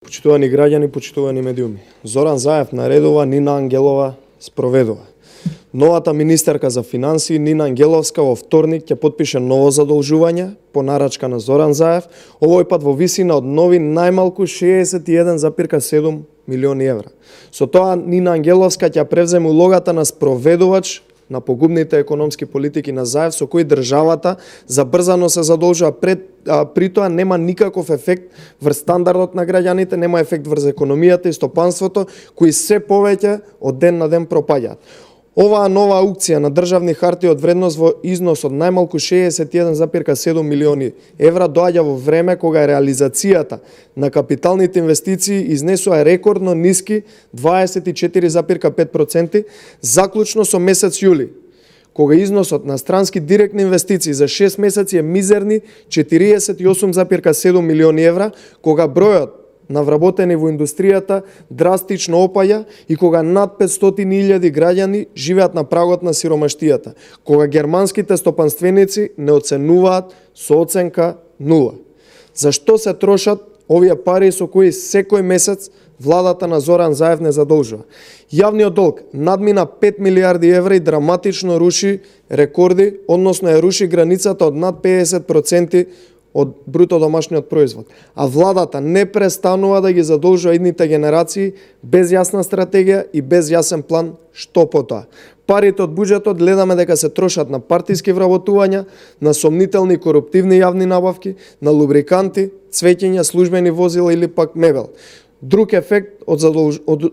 Почитувани граѓани, почитувани медиуми. Зоран Заев наредува, Нина Ангелова спроведува. Новата министерка за финансии Нина Ангеловска во вторник ќе подпише ново задолжување по нарачка на Зоран Заев, овој пат во висина од нови најмалку 61,7 милиони евра. Со тоа Нина Ангеловска ќе превземе улогата на спроведувач на погубните економски политики на Заев, со кои државата забрзано се задолжува, при тоа нема никаков ефект врз стандардот на граѓаните, нема ефект врз економијата и стопанството, кои се повеќе од ден на ден пропаѓаат. Оваа нова аукција на државни хартии од вредност во износ од најмалку 61,7 милиони евра доаѓа во време кога реализацијата на капиталните инвестиции изнесува рекордно ниски 24,5%, заклучно со месец јули, кога износот на странски директни инвестиции за 6 месеци е мизерни 48,7 милиони евра, кога бројот на вработени во индустријата драстично опаѓа и кога над 500.000 граѓани живеат на прагот на сиромаштијата, кога германските стопанственици не оценуваат со оценка 0. Зашто се трошат овие пари со кои секој месец владата на Зоран Заев не задолжува? Јавниот долг надмина 5 милиарди евра и драматично руши рекорди, односно ја руши границата од над 50% од бруто домашниот производ. А владата не престанува да ги задолжува идните генерации без јасна стратегија и без јасен план што потоа. Парите од буџетот гледаме дека се трошат на партиски вработувања, на сомнителни коруптивни јавни набавки, на лубриканти, цвеќења, службени возила или пак мебел. Друг ефект од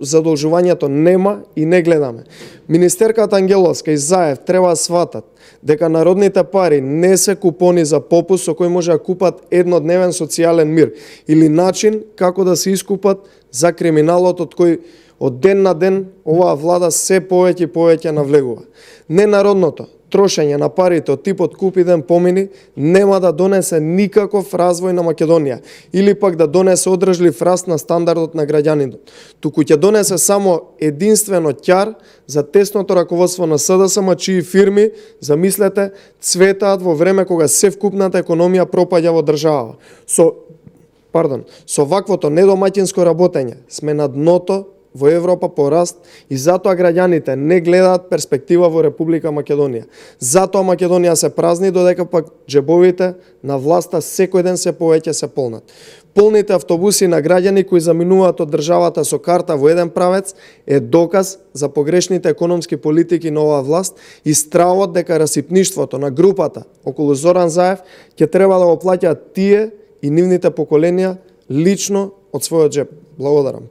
задолжувањето нема и не гледаме. Министерката Ангеловска и Заев треба да сватат дека народните пари не се купони за попуст со кој може да купат еднодневен социјален мир или начин како да се искупат за криминалот од кој од ден на ден оваа влада се повеќе и повеќе навлегува. Ненародното трошење на парите од типот купи ден помини нема да донесе никаков развој на Македонија или пак да донесе одржлив раст на стандардот на граѓаните. Туку ќе донесе само единствено ќар за тесното раководство на СДСМ, чии фирми, замислете, цветаат во време кога севкупната економија пропаѓа во држава. Со ваквото недомаќинско работење сме на дното во Европа по раст и затоа граѓаните не гледаат перспектива во Република Македонија. Затоа Македонија се празни, додека пак джебовите на власта секој ден се повеќе се полнат. Полните автобуси на граѓани кои заминуваат од државата со карта во еден правец е доказ за погрешните економски политики на оваа власт и стравот дека расипништвото на групата околу Зоран Заев ќе треба да го плаќаат тие и нивните поколенија лично од својот джеб. Благодарам.